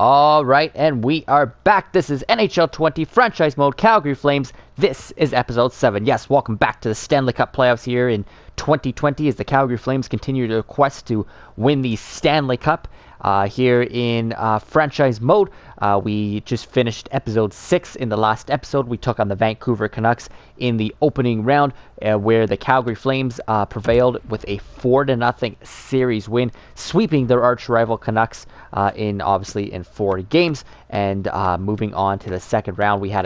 All right, and we are back. This is NHL 20 Franchise Mode Calgary Flames. This is episode 7. Yes, welcome back to the Stanley Cup Playoffs here in 2020 as the Calgary Flames continue their quest to win the Stanley Cup. Here in franchise mode, we just finished episode 6. In the last episode, we took on the Vancouver Canucks in the opening round, where the Calgary Flames prevailed with a 4-0 series win, sweeping their arch rival Canucks in 4 games. And moving on to the second round, we had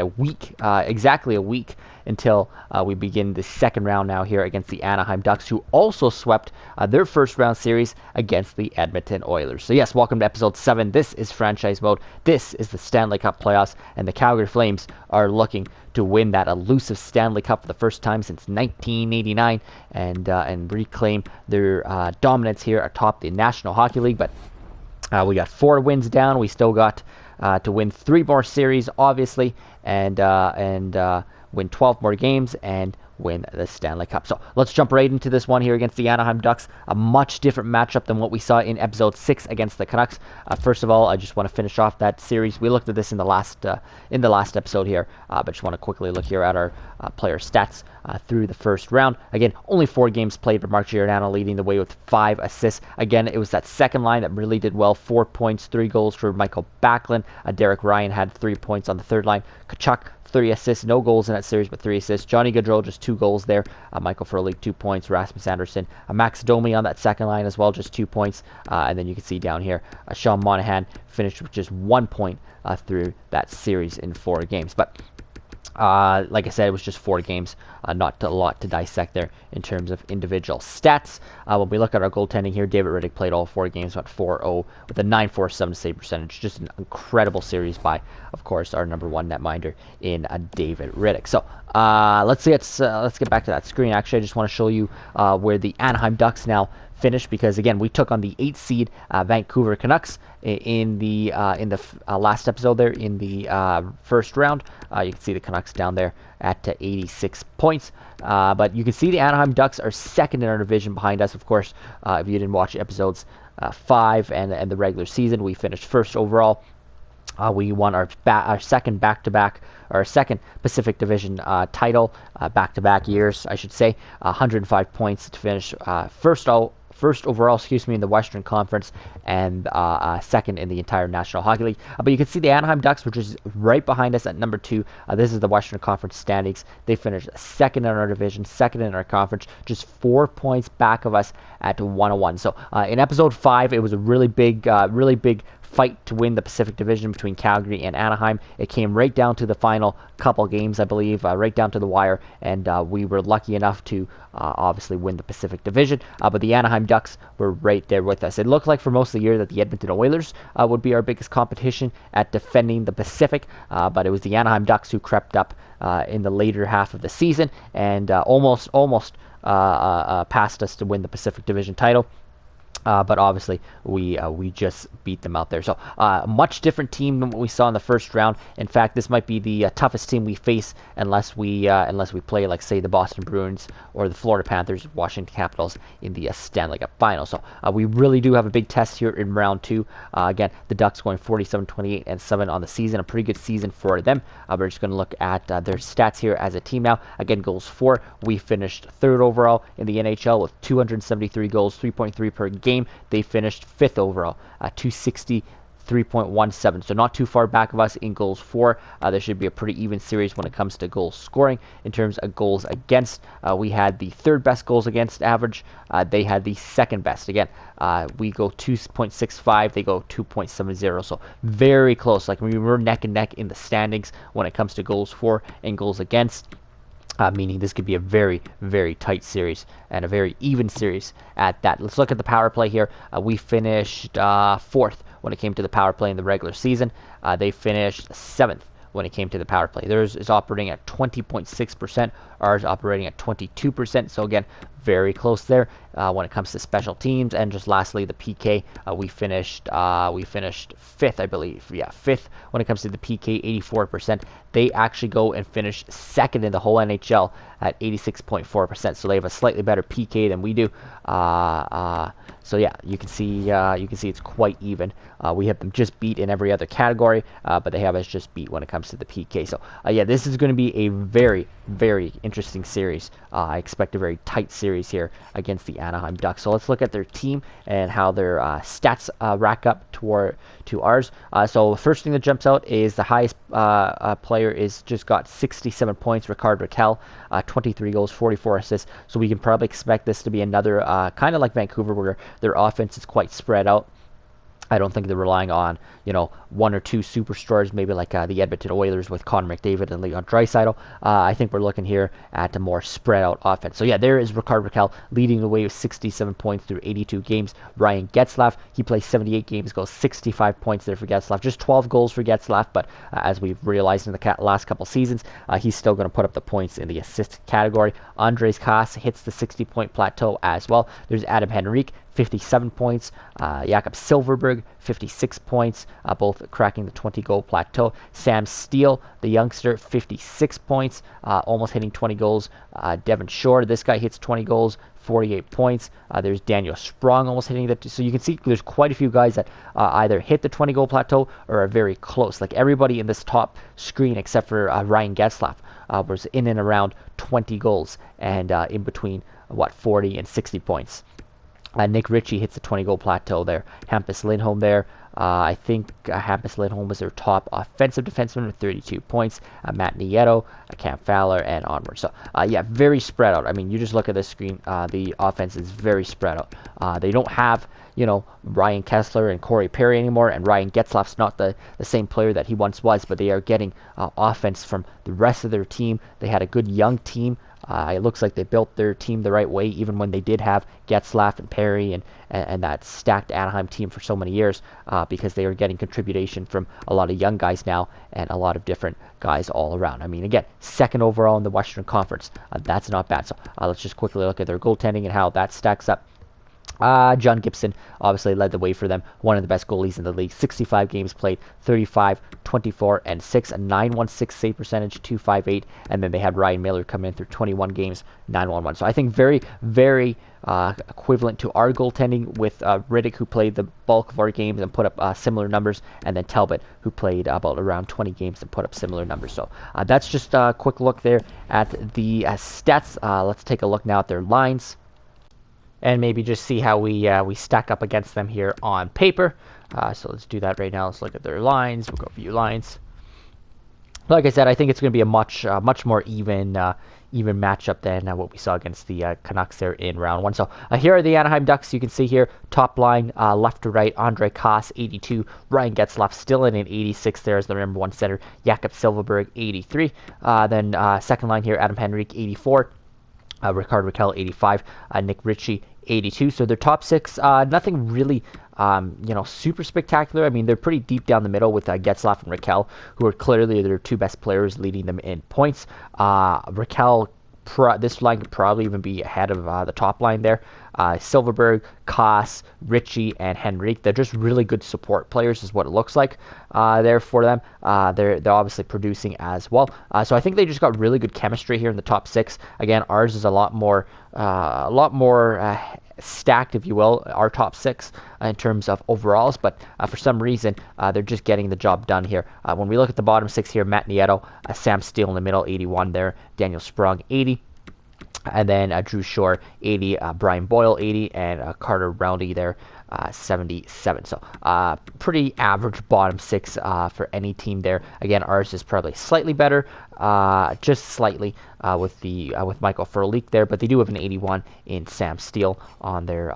exactly a week until we begin the second round now here against the Anaheim Ducks, who also swept their first round series against the Edmonton Oilers. So yes, welcome to episode 7. This is franchise mode. This is the Stanley Cup Playoffs, and the Calgary Flames are looking to win that elusive Stanley Cup for the first time since 1989 and reclaim their dominance here atop the National Hockey League. But we got 4 wins down. We still got to win 3 more series, obviously, and win 12 more games and win the Stanley Cup. So let's jump right into this one here against the Anaheim Ducks. A much different matchup than what we saw in episode 6 against the Canucks. First of all, I just want to finish off that series. We looked at this in the last episode here, but just want to quickly look here at our player stats through the first round. Again, only 4 games played, but Mark Giordano leading the way with 5 assists. Again, it was that second line that really did well. 4 points, 3 goals for Michael Backlund. Derek Ryan had 3 points on the third line. Kachuk, 3 assists, no goals in that series, but 3 assists. Johnny Gaudreau, just 2 goals there. Michael Frolik, 2 points. Rasmus Anderson, Max Domi on that second line as well, just 2 points. And then you can see down here, Sean Monahan finished with just 1 point through that series in 4 games. But like I said, it was just 4 games, not a lot to dissect there in terms of individual stats. When we look at our goaltending here, David Rittich played all 4 games, went 4-0 with a .947 save percentage. Just an incredible series by, of course, our number 1 netminder in David Rittich. So let's get back to that screen. Actually, I just want to show you where the Anaheim Ducks now finished, because again, we took on the 8th seed Vancouver Canucks in the last episode there in the first round. You can see the Canucks down there at 86 points, but you can see the Anaheim Ducks are second in our division behind us. Of course, if you didn't watch episodes 5 and the regular season, we finished first overall. We won our second back-to-back, our second Pacific Division title, back-to-back years, I should say. 105 points to finish first overall, in the Western Conference, and second in the entire National Hockey League. But you can see the Anaheim Ducks, which is right behind us at number 2. This is the Western Conference standings. They finished second in our division, second in our conference, just 4 points back of us at 101. So in episode 5, it was a really big fight to win the Pacific Division between Calgary and Anaheim. It came right down to the final couple games, I believe, right down to the wire, and we were lucky enough to obviously win the Pacific Division. But the Anaheim Ducks were right there with us. It looked like for most of the year that the Edmonton Oilers would be our biggest competition at defending the Pacific, but it was the Anaheim Ducks who crept up in the later half of the season and almost passed us to win the Pacific Division title. But obviously, we just beat them out there. So, much different team than what we saw in the first round. In fact, this might be the toughest team we face unless we play, like, say, the Boston Bruins or the Florida Panthers, Washington Capitals in the Stanley Cup Final. So, we really do have a big test here in round 2. Again, the Ducks going 47-28-7 on the season, a pretty good season for them. We're just going to look at their stats here as a team now. Again, goals for, we finished 3rd overall in the NHL with 273 goals, 3.3 per game. They finished 5th overall, 263.17. So not too far back of us in goals for. There should be a pretty even series when it comes to goal scoring. In terms of goals against, we had the 3rd best goals against average. They had the 2nd best. Again, we go 2.65. They go 2.70. So very close. Like, we were neck and neck in the standings when it comes to goals for and goals against. Meaning this could be a very, very tight series and a very even series at that. Let's look at the power play here. We finished 4th when it came to the power play in the regular season. They finished 7th when it came to the power play. Theirs is operating at 20.6%. Ours operating at 22%. So again, very close there when it comes to special teams. And just lastly, the PK, we finished fifth, I believe. Yeah, fifth when it comes to the PK, 84%. They actually go and finish second in the whole NHL at 86.4%. So they have a slightly better PK than we do. So yeah, you can see it's quite even. We have them just beat in every other category, but they have us just beat when it comes to the PK. So yeah, this is going to be a very, very interesting series. I expect a very tight series here against the Anaheim Ducks. So let's look at their team and how their stats rack up to ours. So first thing that jumps out is the highest player is just got 67 points, Rickard Rakell, 23 goals, 44 assists. So we can probably expect this to be another kind of like Vancouver, where their offense is quite spread out. I don't think they're relying on, one or two superstars, maybe like the Edmonton Oilers with Connor McDavid and Leon Draisaitl. I think we're looking here at a more spread out offense. So yeah, there is Rickard Rakell leading the way with 67 points through 82 games. Ryan Getzlaf, he plays 78 games, goes 65 points there for Getzlaf. Just 12 goals for Getzlaf, but as we've realized in the last couple seasons, he's still going to put up the points in the assist category. Andres Kass hits the 60-point plateau as well. There's Adam Henrique, 57 points. Jakob Silfverberg, 56 points, both cracking the 20-goal plateau. Sam Steele, the youngster, 56 points, almost hitting 20 goals. Devin Shore, this guy hits 20 goals, 48 points. There's Daniel Sprong almost hitting that. So you can see there's quite a few guys that either hit the 20-goal plateau or are very close. Like everybody in this top screen except for Ryan Getzlaf was in and around 20 goals and in between, 40 and 60 points. Nick Ritchie hits the 20-goal plateau there. Hampus Lindholm there. I think Hampus Lindholm was their top offensive defenseman with 32 points. Matt Nieto, Cam Fowler, and onward. So, yeah, very spread out. I mean, you just look at this screen. The offense is very spread out. They don't have, Ryan Kessler and Corey Perry anymore, and Ryan Getzlaf's not the same player that he once was, but they are getting offense from the rest of their team. They had a good young team. It looks like they built their team the right way, even when they did have Getzlaf and Perry and that stacked Anaheim team for so many years, because they are getting contribution from a lot of young guys now and a lot of different guys all around. I mean, again, second overall in the Western Conference. That's not bad. So let's just quickly look at their goaltending and how that stacks up. John Gibson obviously led the way for them. One of the best goalies in the league. 65 games played, 35, 24, and 6. A 916 save percentage, 258. And then they had Ryan Miller come in through 21 games, 911. So I think very, very equivalent to our goaltending with Riddick, who played the bulk of our games and put up similar numbers. And then Talbot, who played about around 20 games and put up similar numbers. So that's just a quick look there at the stats. Let's take a look now at their lines and maybe just see how we stack up against them here on paper. So let's do that right now. Let's look at their lines. We'll go view lines. Like I said, I think it's going to be a much more even matchup than what we saw against the Canucks there in round one. So here are the Anaheim Ducks. You can see here, top line, left to right, Andre Kass, 82. Ryan Getzlaf still in 86 there as the number one center. Jakob Silfverberg, 83. Then second line here, Adam Henrique, 84. Rickard Rakell, 85. Nick Ritchie, 82. So their top six, nothing really, super spectacular. I mean, they're pretty deep down the middle with Getzlaf and Rakell, who are clearly their two best players, leading them in points. Rakell, this line could probably even be ahead of the top line there. Silfverberg, Kass, Ritchie, and Henrique. They're just really good support players, is what it looks like there for them. They're obviously producing as well. So I think they just got really good chemistry here in the top six. Again, ours is a lot more stacked, if you will, our top six in terms of overalls, but for some reason they're just getting the job done here. When we look at the bottom six here, Matt Nieto, Sam Steele in the middle, 81 there, Daniel Sprong, 80. And then Drew Shore, 80, Brian Boyle, 80, and Carter Roundy there, 77. So pretty average bottom six for any team there. Again, ours is probably slightly better, just slightly with Michael Furleek there, but they do have an 81 in Sam Steele on their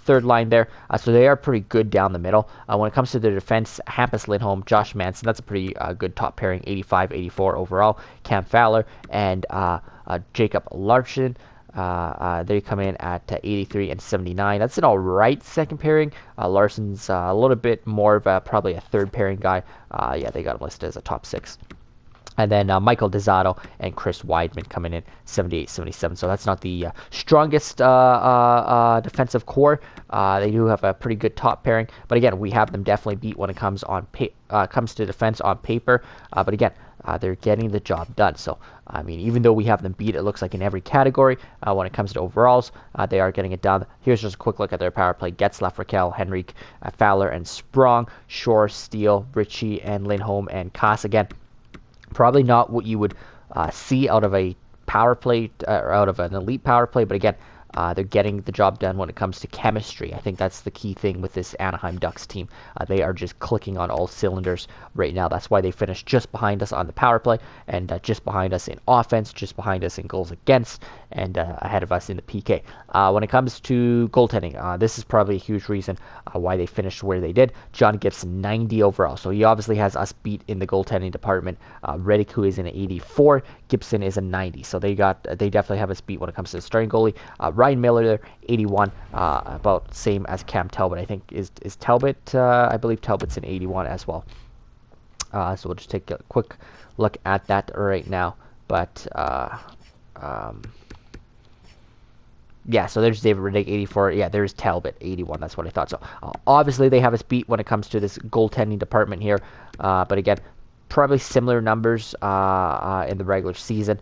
third line there. So they are pretty good down the middle. When it comes to their defense, Hampus Lindholm, Josh Manson, that's a pretty good top pairing, 85, 84 overall. Cam Fowler and Jacob Larson, they come in at 83 and 79. That's an all right second pairing. Larson's a little bit more of probably a third pairing guy. Yeah, they got him listed as a top six. And then Michael Dezzato and Chris Weidman coming in 78-77. So that's not the strongest defensive core. They do have a pretty good top pairing. But again, we have them definitely beat when it comes comes to defense on paper. But again, they're getting the job done. So, I mean, even though we have them beat, it looks like in every category, when it comes to overalls, they are getting it done. Here's just a quick look at their power play. Getzlaff, Raquel, Henrique, Fowler, and Sprong. Shore, Steele, Ritchie, and Lindholm, and Kass. Again, probably not what you would see out of a power play or out of an elite power play, but again, they're getting the job done when it comes to chemistry. I think that's the key thing with this Anaheim Ducks team. They are just clicking on all cylinders right now. That's why they finished just behind us on the power play, and just behind us in offense, just behind us in goals against, and ahead of us in the PK. When it comes to goaltending, this is probably a huge reason why they finished where they did. John Gibson, 90 overall. So he obviously has us beat in the goaltending department. Reddick, who is an 84, Gibson is a 90. So they definitely have us beat when it comes to the starting goalie. Ryan Miller there, 81, about same as Cam Talbot. I think is Talbot. I believe Talbot's an 81 as well. So we'll just take a quick look at that right now. But yeah, so there's David Reddick, 84. Yeah, there's Talbot, 81. That's what I thought. So obviously they have us beat when it comes to this goaltending department here. But again, probably similar numbers in the regular season.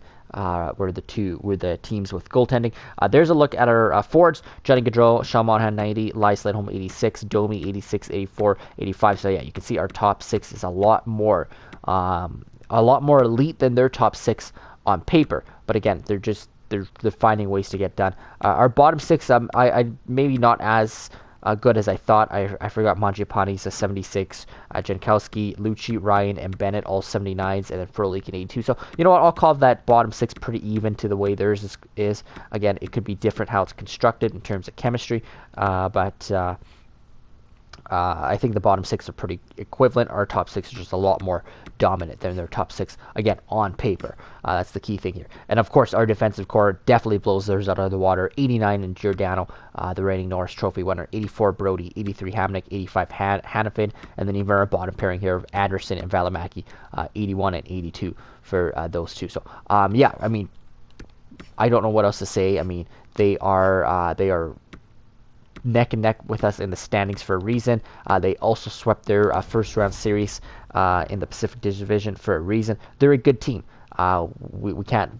Were the teams with goaltending. There's a look at our forwards. Johnny Gaudreau, Sean Monahan, 90, Elias Lindholm, 86, Domi, 86, 84, 85. So yeah, you can see our top six is a lot more elite than their top six on paper. But again, they're finding ways to get done. Our bottom six, I maybe not as good as I thought. I forgot Mangiapane's a 76, Jankowski, Lucci, Ryan, and Bennett all 79s, and then Frolik an 82. So you know what? I'll call that bottom six pretty even to the way theirs is. Again, it could be different how it's constructed in terms of chemistry, but I think the bottom six are pretty equivalent. Our top six is just a lot more dominant than their top six, again, on paper. That's the key thing here. And, of course, our defensive core definitely blows theirs out of the water. 89 in Giordano, the reigning Norris Trophy winner. 84 Brody, 83 Hamnick, 85 Hannafin, and then even our bottom pairing here of Anderson and Valimaki, 81 and 82 for those two. So, yeah, I mean, I don't know what else to say. I mean, they are neck and neck with us in the standings for a reason. They also swept their first round series in the Pacific Division for a reason. They're a good team. We can't,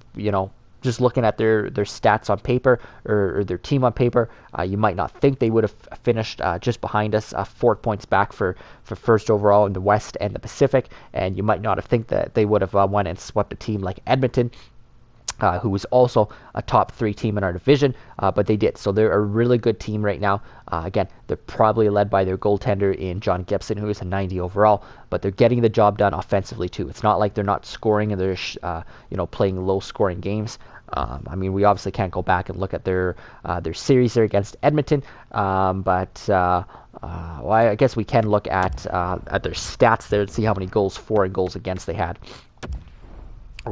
just looking at their stats on paper or their team on paper, you might not think they would have finished just behind us, 4 points back for first overall in the West and the Pacific, and you might not have think that they would have went and swept a team like Edmonton, who was also a top 3 team in our division, but they did. So they're a really good team right now. Again, they're probably led by their goaltender in John Gibson, who is a 90 overall, but they're getting the job done offensively too. It's not like they're not scoring and they're playing low-scoring games. I mean, we obviously can't go back and look at their series there against Edmonton, but well, I guess we can look at their stats there and see how many goals for and goals against they had. In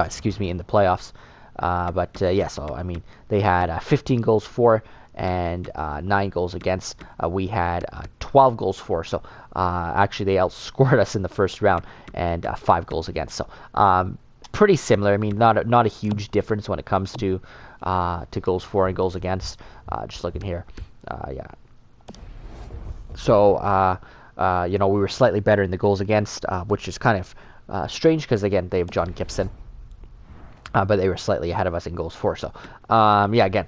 the playoffs. Yeah, so I mean, they had 15 goals for and 9 goals against. We had 12 goals for. So actually, they outscored us in the first round and 5 goals against. So pretty similar. I mean, not a huge difference when it comes to goals for and goals against. Just looking here, yeah. So we were slightly better in the goals against, which is kind of strange because again, they have John Gibson. But they were slightly ahead of us in goals for. So, yeah, again,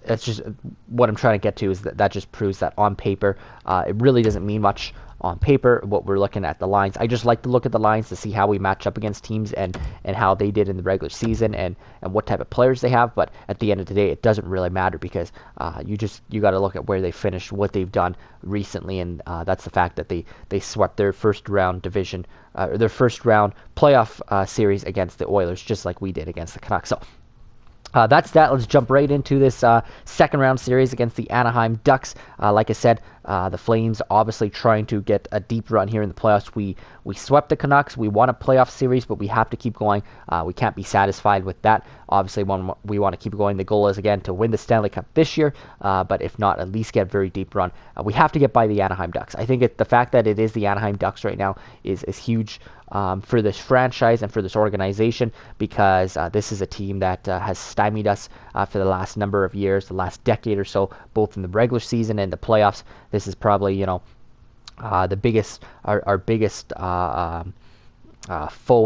that's just what I'm trying to get to is that just proves that on paper, it really doesn't mean much on paper what we're looking at the lines. I just like to look at the lines to see how we match up against teams and how they did in the regular season and what type of players they have. But at the end of the day, it doesn't really matter because you got to look at where they finished, what they've done recently, and that's the fact that they swept their first round division, their first round playoff series against the Oilers, just like we did against the Canucks. So that's that. Let's jump right into this second round series against the Anaheim Ducks. Like I said, The Flames obviously trying to get a deep run here in the playoffs. We swept the Canucks. We won a playoff series, but we have to keep going. We can't be satisfied with that. Obviously, we want to keep going. The goal is, again, to win the Stanley Cup this year, but if not, at least get very deep run. We have to get by the Anaheim Ducks. I think the fact that it is the Anaheim Ducks right now is huge for this franchise and for this organization, because this is a team that has stymied us for the last number of years, the last decade or so, both in the regular season and the playoffs. This is probably, the biggest, our biggest foe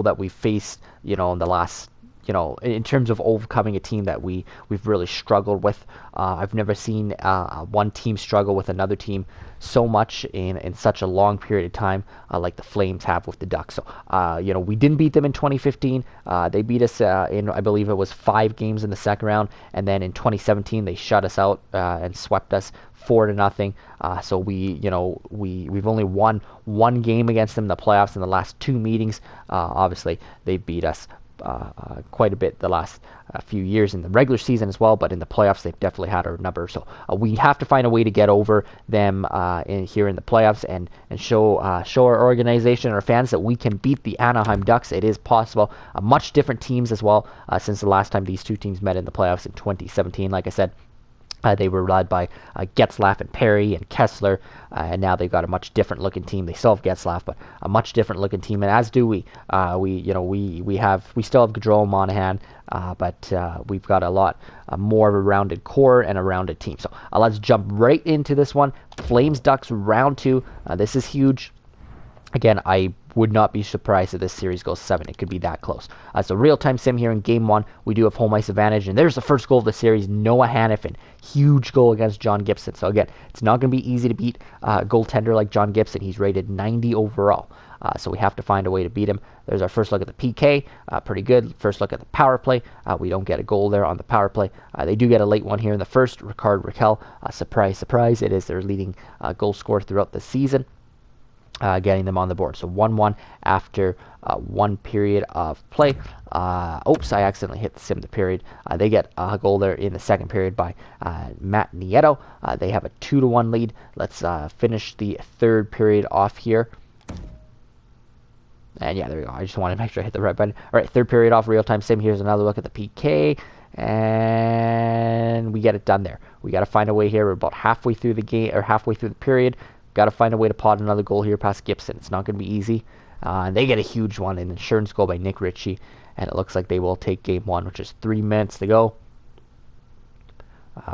that we've faced, in the last, in terms of overcoming a team that we've really struggled with. I've never seen one team struggle with another team so much in such a long period of time, like the Flames have with the Ducks. So, we didn't beat them in 2015. They beat us in, I believe it was 5 games in the second round, and then in 2017 they shut us out and swept us 4-0. So we've only won 1 game against them in the playoffs in the last 2 meetings. Obviously, they beat us quite a bit the last few years in the regular season as well, but in the playoffs they've definitely had our number. So we have to find a way to get over them here in the playoffs and show our organization and our fans that we can beat the Anaheim Ducks. It is possible. Much different teams as well since the last time these two teams met in the playoffs in 2017. Like I said, they were led by Getzlaf and Perry and Kessler, and now they've got a much different looking team. They still have Getzlaf, but a much different looking team, and as do we. We still have Gaudreau and Monahan, but we've got a lot more of a rounded core and a rounded team. So let's jump right into this one. Flames Ducks round 2. This is huge. Again, I would not be surprised if this series goes 7. It could be that close. So real-time sim here in Game 1. We do have home ice advantage, and there's the first goal of the series. Noah Hannafin. Huge goal against John Gibson. So again, it's not going to be easy to beat a goaltender like John Gibson. He's rated 90 overall. So we have to find a way to beat him. There's our first look at the PK. Pretty good. First look at the power play. We don't get a goal there on the power play. They do get a late one here in the first. Ricard Raquel. Surprise, surprise. It is their leading goal scorer throughout the season. Getting them on the board. So 1-1 after 1 period of play. Oops, I accidentally hit the sim the period. They get a goal there in the second period by Matt Nieto. They have a 2-1 lead. Let's finish the third period off here. And yeah, there we go. I just wanted to make sure I hit the right button. All right, third period off, real-time sim. Here's another look at the PK. And we get it done there. We got to find a way here. We're about halfway through the game, or halfway through the period. Got to find a way to pot another goal here past Gibson. It's not going to be easy. And they get a huge one, an insurance goal by Nick Ritchie. And it looks like they will take Game 1, which is 3 minutes to go.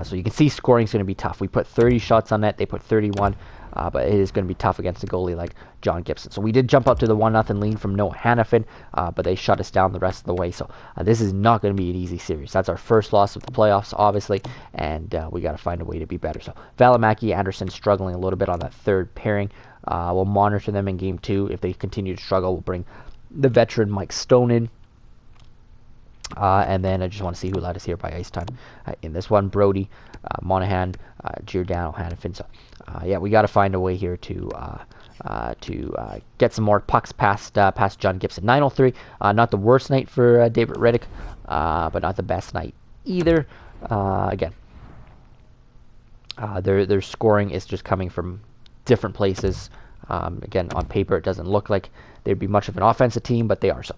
So you can see scoring is going to be tough. We put 30 shots on net. They put 31. But it is going to be tough against a goalie like John Gibson. So we did jump up to the 1-0 lead from Noah Hannafin, but they shut us down the rest of the way. So this is not going to be an easy series. That's our first loss of the playoffs, obviously, and we got to find a way to be better. So Valimaki, Anderson struggling a little bit on that third pairing. We'll monitor them in Game 2. If they continue to struggle, we'll bring the veteran Mike Stone in. And then I just want to see who led us here by ice time in this one. Brody, Monahan, Giordano, Hannafin. So, yeah, we got to find a way here to get some more pucks past John Gibson. 9:03. Not the worst night for David Riddick, but not the best night either. Again, their scoring is just coming from different places. Again, on paper, it doesn't look like they'd be much of an offensive team, but they are. So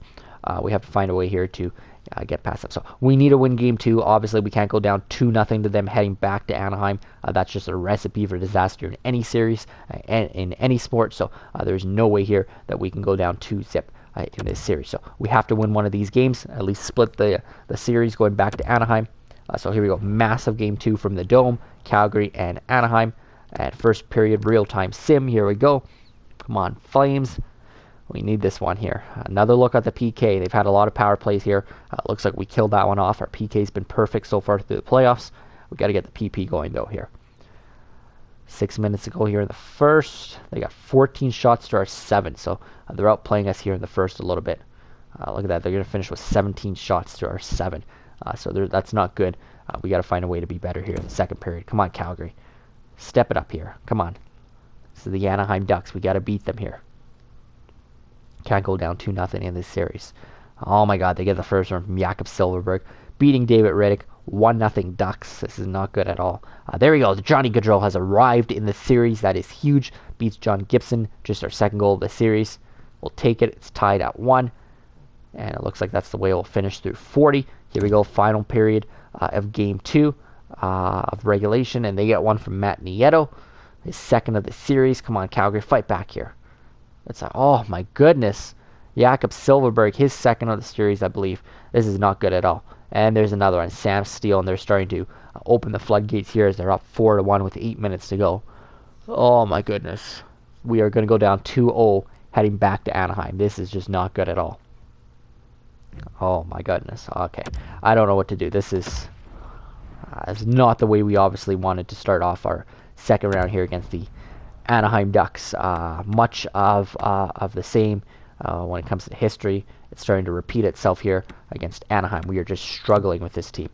we have to find a way here to get past them. So we need to win Game 2. Obviously, we can't go down 2-0 to them heading back to Anaheim. That's just a recipe for disaster in any series, and in any sport. So there's no way here that we can go down 2-0 in this series. So we have to win one of these games, at least split the series going back to Anaheim. So here we go. Massive Game 2 from the Dome, Calgary and Anaheim. At first period, real-time sim. Here we go. Come on, Flames. We need this one here. Another look at the PK. They've had a lot of power plays here. Looks like we killed that one off. Our PK's been perfect so far through the playoffs. We got to get the PP going, though, here. 6 minutes to go here in the first. They got 14 shots to our 7, so they're outplaying us here in the first a little bit. Look at that. They're going to finish with 17 shots to our 7. So that's not good. We got to find a way to be better here in the second period. Come on, Calgary. Step it up here. Come on. This is the Anaheim Ducks. We got to beat them here. Can't go down 2-0 in this series. Oh my God, they get the first one from Jakob Silverberg, beating David Riddick 1-0 Ducks. This is not good at all. There we go. Johnny Gaudreau has arrived in the series. That is huge. Beats John Gibson. Just our second goal of the series. We'll take it. It's tied at 1. And it looks like that's the way we'll finish through 40. Here we go. Final period of Game 2 of regulation. And they get one from Matt Nieto. His second of the series. Come on, Calgary. Fight back here. It's like, oh, my goodness. Jakob Silfverberg, his second of the series, I believe. This is not good at all. And there's another one, Sam Steele, and they're starting to open the floodgates here as they're up 4-1 with 8 minutes to go. Oh my goodness. We are going to go down 2-0 heading back to Anaheim. This is just not good at all. Oh my goodness. Okay. I don't know what to do. This is not the way we obviously wanted to start off our second round here against the Anaheim Ducks. Much of the same when it comes to history. It's starting to repeat itself here against Anaheim. We are just struggling with this team.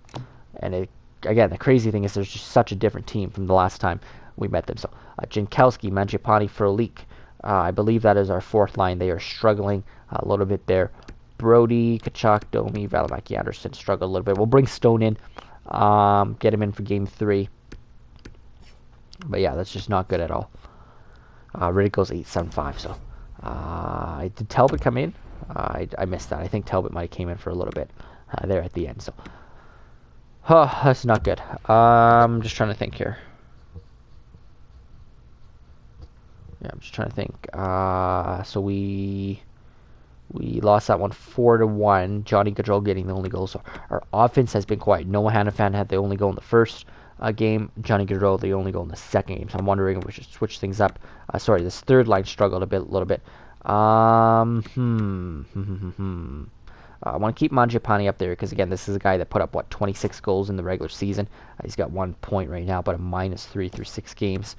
And again, the crazy thing is there's just such a different team from the last time we met them. So Jankowski, Mangiapane, Frolik. I believe that is our fourth line. They are struggling a little bit there. Brody, Kachuk, Domi, Valimaki, Anderson struggle a little bit. We'll bring Stone in. Get him in for Game 3. But yeah, that's just not good at all. Riddick goes 8-7-5. So did Talbot come in? I missed that. I think Talbot might have came in for a little bit there at the end. So, that's not good. I'm just trying to think here. Yeah, I'm just trying to think. So we lost that one 4-1. Johnny Gaudreau getting the only goal. So our offense has been quiet. Noah Hannafan had the only goal in the first game. Johnny Gaudreau the only goal in the second game. So I'm wondering if we should switch things up. Sorry, this third line struggled a little bit. I want to keep Mangiapane up there because, again, this is a guy that put up, 26 goals in the regular season. He's got 1 point right now, but a -3 through 6 games.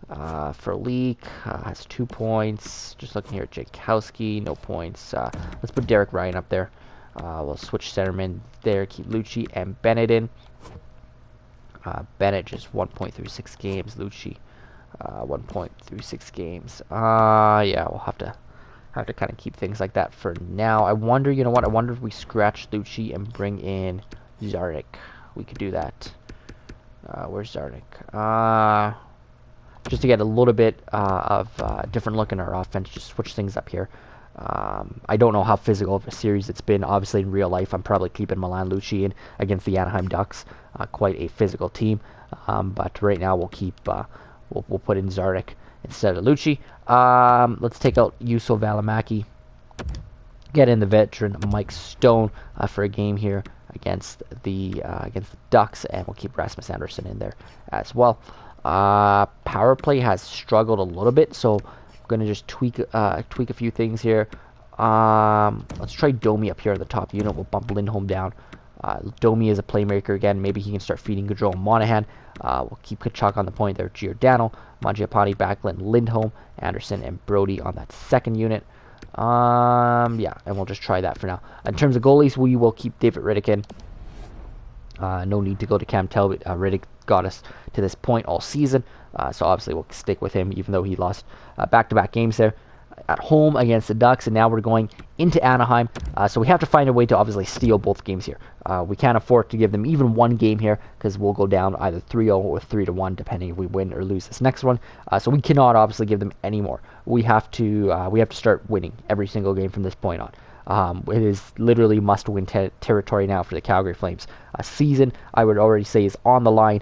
Frolik has 2 points. Just looking here at Jankowski, no points. Let's put Derek Ryan up there. We'll switch centerman there, keep Lucci and Bennett in. Bennett just 1 point through 6 games. Lucci 1 point through 6 games. Yeah, we'll have to kind of keep things like that for now. I wonder, you know what? I wonder if we scratch Lucci and bring in Zarnik. We could do that. Where's Zarnik? Just to get a little bit of different look in our offense. Just switch things up here. I don't know how physical of a series it's been. Obviously, in real life, I'm probably keeping Milan Lucci in against the Anaheim Ducks. Quite a physical team. But right now, we'll keep... We'll put in Zarnik instead of Lucci. Let's take out Juuso Valimaki. Get in the veteran Mike Stone for a game here against the Ducks, and we'll keep Rasmus Anderson in there as well. Power play has struggled a little bit, so I'm gonna just tweak a few things here. Let's try Domi up here at the top unit. We'll bump Lindholm down. Domi is a playmaker again. Maybe he can start feeding Gaudreau and Monahan. We'll keep Kachuk on the point there. Giordano, Mangiapane, Backlund, Lindholm, Anderson, and Brody on that second unit. Yeah, and we'll just try that for now. In terms of goalies, we will keep David Riddick in. No need to go to Cam Talbot. Riddick got us to this point all season, so obviously we'll stick with him, even though he lost back-to-back games there at home against the Ducks, and now we're going into Anaheim, so we have to find a way to obviously steal both games here. We can't afford to give them even one game here, because we'll go down either 3-0 or 3-1, depending if we win or lose this next one. So we cannot obviously give them any more. We have to start winning every single game from this point on. It is literally must-win territory now for the Calgary Flames. A season, I would already say, is on the line.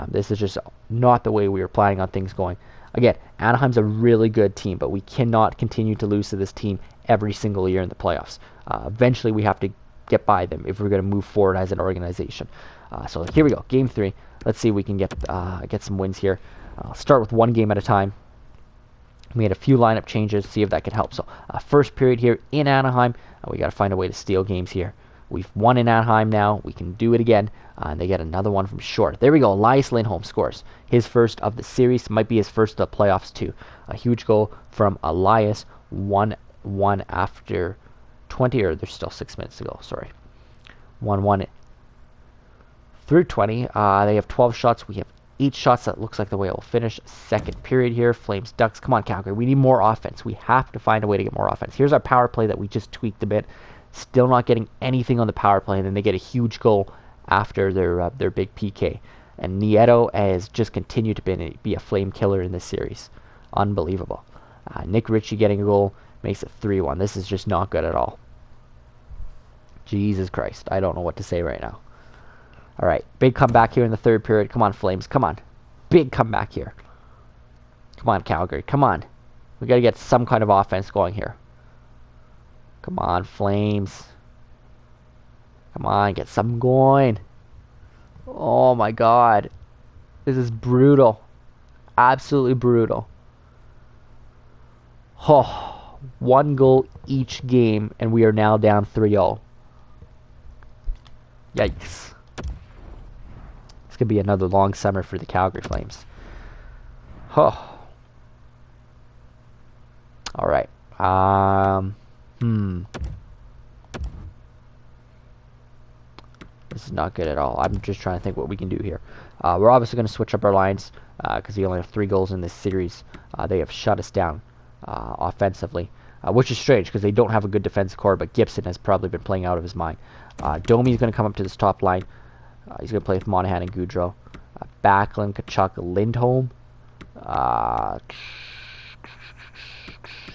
This is just not the way we were planning on things going. Again, Anaheim's a really good team, but we cannot continue to lose to this team every single year in the playoffs. Eventually, we have to get by them if we're going to move forward as an organization. So here we go, Game 3. Let's see if we can get some wins here. I'll start with one game at a time. We had a few lineup changes, see if that can help. So first period here in Anaheim, we got to find a way to steal games here. We've won in Anaheim now. We can do it again. And they get another one from short. There we go. Elias Lindholm scores. His first of the series. Might be his first of the playoffs too. A huge goal from Elias. 1-1 after 20. Or there's still 6 minutes to go. Sorry. 1-1 through 20. They have 12 shots. We have 8 shots. That looks like the way it will finish. Second period here. Flames, Ducks. Come on, Calgary. We need more offense. We have to find a way to get more offense. Here's our power play that we just tweaked a bit. Still not getting anything on the power play, and then they get a huge goal after their big PK. And Nieto has just continued to be a flame killer in this series. Unbelievable. Nick Ritchie getting a goal makes it 3-1. This is just not good at all. Jesus Christ. I don't know what to say right now. All right. Big comeback here in the third period. Come on, Flames. Come on. Big comeback here. Come on, Calgary. Come on. We got to get some kind of offense going here. Come on, Flames. Come on, get something going. Oh my God. This is brutal. Absolutely brutal. Oh, 1 goal each game, and we are now down 3-0. Yikes. It's going to be another long summer for the Calgary Flames. Oh. All right. This is not good at all. I'm just trying to think what we can do here. We're obviously going to switch up our lines because we only have 3 goals in this series. They have shut us down offensively, which is strange because they don't have a good defensive core, but Gibson has probably been playing out of his mind. Domi's going to come up to this top line. He's going to play with Monahan and Gaudreau. Backlund, Tkachuk, Lindholm.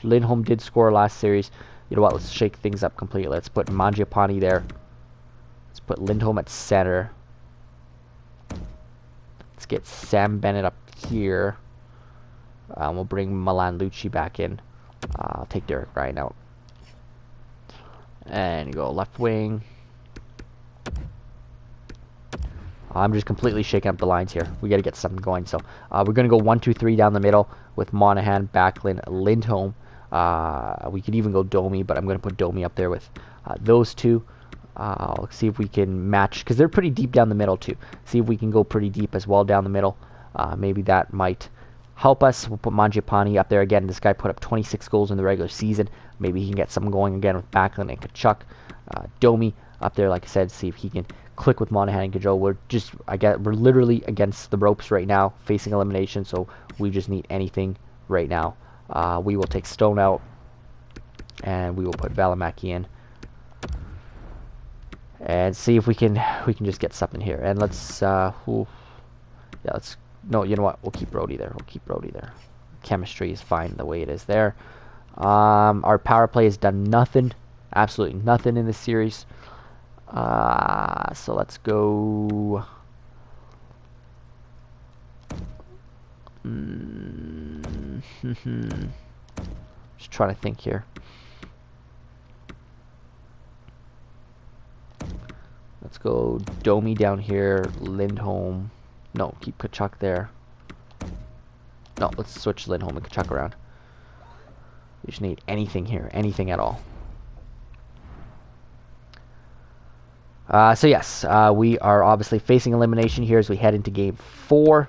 Lindholm did score last series. You know what? Let's shake things up completely. Let's put Mangiapane there. Let's put Lindholm at center. Let's get Sam Bennett up here. We'll bring Milan Lucic back in. I'll take Derek Ryan out. And you go left wing. I'm just completely shaking up the lines here. We got to get something going. So we're going to go 1-2-3 down the middle with Monahan, Backlund, Lindholm. We could even go Domi, but I'm going to put Domi up there with those two. I'll see if we can match, because they're pretty deep down the middle too. See if we can go pretty deep as well down the middle. Maybe that might help us. We'll put Mangiapane up there again. This guy put up 26 goals in the regular season. Maybe he can get something going again with Backlund and Tkachuk. Domi up there, like I said, see if he can click with Monahan and Gaudreau. We're literally against the ropes right now, facing elimination, so we just need anything right now. We will take Stone out, and we will put Valimaki in, and see if we can just get something here. And let's no, you know what? We'll keep Brody there. Chemistry is fine the way it is there. Our power play has done nothing, absolutely nothing in this series. So let's go. Just trying to think here. Let's go Domi down here, Lindholm. No, keep Tkachuk there. No, let's switch Lindholm and Tkachuk around. We just need anything here, anything at all. So yes, we are obviously facing elimination here as we head into Game 4.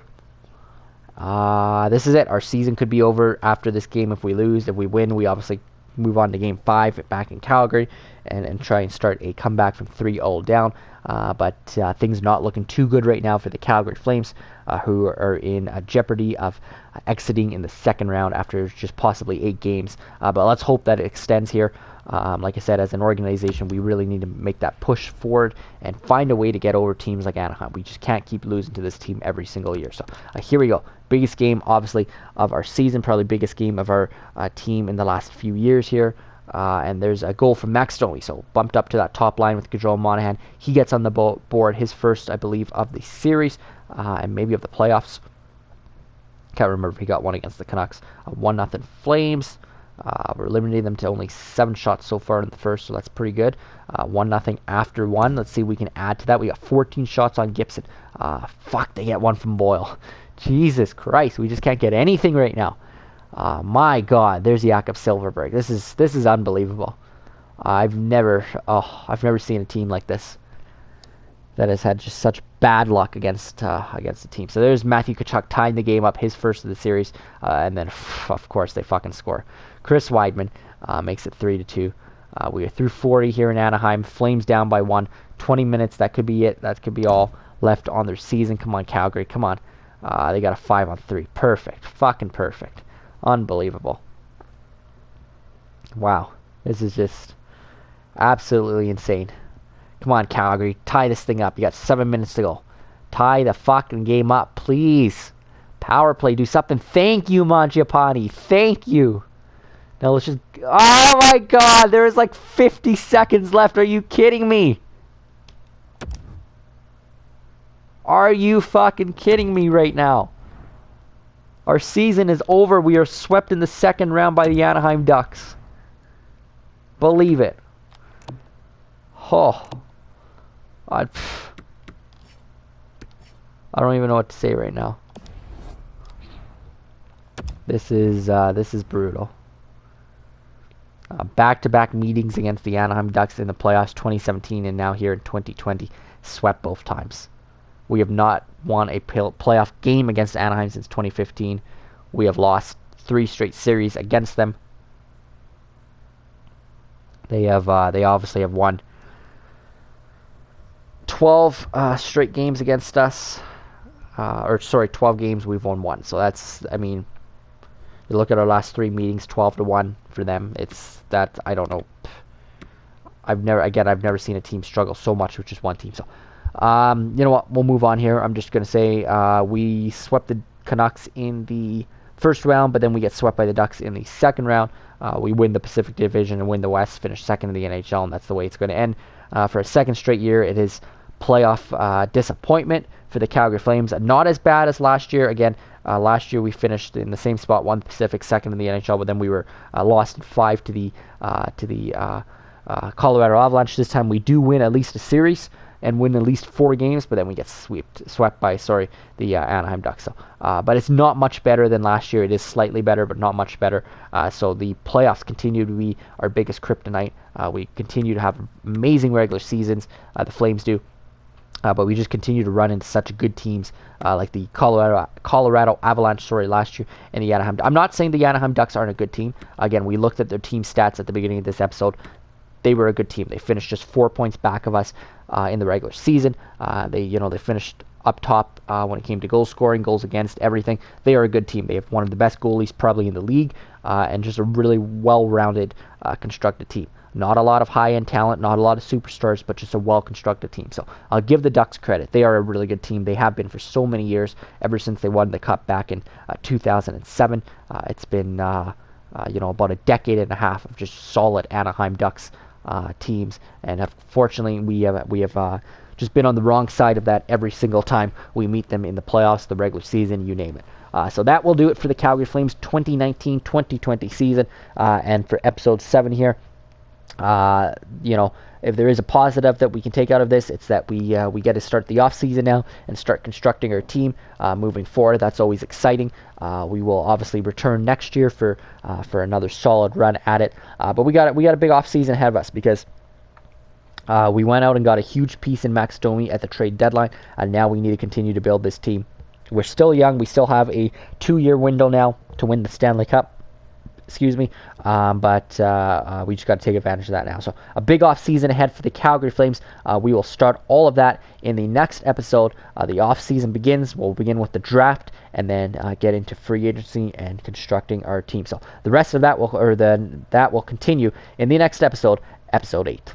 This is it. Our season could be over after this game if we lose. If we win, we obviously move on to Game 5 back in Calgary and try and start a comeback from 3-0 down. But things not looking too good right now for the Calgary Flames, who are in jeopardy of exiting in the second round after just possibly 8 games. But let's hope that it extends here. Like I said, as an organization, we really need to make that push forward and find a way to get over teams like Anaheim. We just can't keep losing to this team every single year. So here we go. Biggest game, obviously, of our season. Probably biggest game of our team in the last few years here. And there's a goal from Max Domi. So bumped up to that top line with Gaudreau and Monahan. He gets on the board, his first, I believe, of the series and maybe of the playoffs. Can't remember if he got one against the Canucks. 1-0 Flames. We're limiting them to only 7 shots so far in the first, so that's pretty good. 1-0 after 1. Let's see if we can add to that. We got 14 shots on Gibson. Fuck, they get 1 from Boyle. Jesus Christ, we just can't get anything right now. My God, there's Jakob Silfverberg. This is unbelievable. I've never seen a team like this that has had just such bad luck against the team. So there's Matthew Tkachuk tying the game up, his first of the series, and then of course they fucking score. Chris Weidman makes it 3-2. We are through 40 here in Anaheim. Flames down by 1. 20 minutes. That could be it. That could be all left on their season. Come on, Calgary. Come on. They got a 5-on-3. Perfect. Fucking perfect. Unbelievable. Wow. This is just absolutely insane. Come on, Calgary. Tie this thing up. You got 7 minutes to go. Tie the fucking game up, please. Power play. Do something. Thank you, Mangiapane. Thank you. Now let's just... Oh, my God. There is like 50 seconds left. Are you kidding me? Are you fucking kidding me right now? Our season is over. We are swept in the second round by the Anaheim Ducks. Believe it. Oh. I don't even know what to say right now. This is brutal. Back-to-back meetings against the Anaheim Ducks in the playoffs 2017 and now here in 2020. Swept both times. We have not won a playoff game against Anaheim since 2015. We have lost 3 straight series against them. They obviously have won 12 straight games against us. 12 games, we've won 1. So that's, I mean, you look at our last 3 meetings, 12-1 for them. It's that, I don't know. I've never seen a team struggle so much with just one team. So, you know what? We'll move on here. I'm just going to say we swept the Canucks in the first round, but then we get swept by the Ducks in the second round. We win the Pacific Division and win the West, finish second in the NHL, and that's the way it's going to end. For a second straight year, it is playoff disappointment for the Calgary Flames. Not as bad as last year. Again, last year we finished in the same spot, won the Pacific, second in the NHL, but then we were lost in 5 to the Colorado Avalanche. This time we do win at least a series and win at least 4 games, but then we get swept by the Anaheim Ducks. So, but it's not much better than last year. It is slightly better, but not much better. So the playoffs continue to be our biggest kryptonite. We continue to have amazing regular seasons. The Flames do. But we just continue to run into such good teams like the Colorado Avalanche, last year, and the Anaheim. I'm not saying the Anaheim Ducks aren't a good team. Again, we looked at their team stats at the beginning of this episode. They were a good team. They finished just 4 points back of us in the regular season. They finished up top when it came to goal scoring, goals against, everything. They are a good team. They have one of the best goalies probably in the league, and just a really well-rounded, constructed team. Not a lot of high-end talent, not a lot of superstars, but just a well-constructed team. So I'll give the Ducks credit. They are a really good team. They have been for so many years, ever since they won the Cup back in 2007. It's been about a decade and a half of just solid Anaheim Ducks teams, and fortunately we have just been on the wrong side of that every single time we meet them in the playoffs, the regular season, you name it. So that will do it for the Calgary Flames 2019-2020 season, and for episode 7 here. If there is a positive that we can take out of this, it's that we get to start the off season now and start constructing our team moving forward. That's always exciting. We will obviously return next year for another solid run at it. But we got a big off season ahead of us because we went out and got a huge piece in Max Domi at the trade deadline, and now we need to continue to build this team. We're still young. We still have a 2-year window now to win the Stanley Cup. Excuse me, but we just got to take advantage of that now. So a big off season ahead for the Calgary Flames. We will start all of that in the next episode. The off season begins. We'll begin with the draft and then get into free agency and constructing our team. So the rest of that will continue in the next episode, episode 8.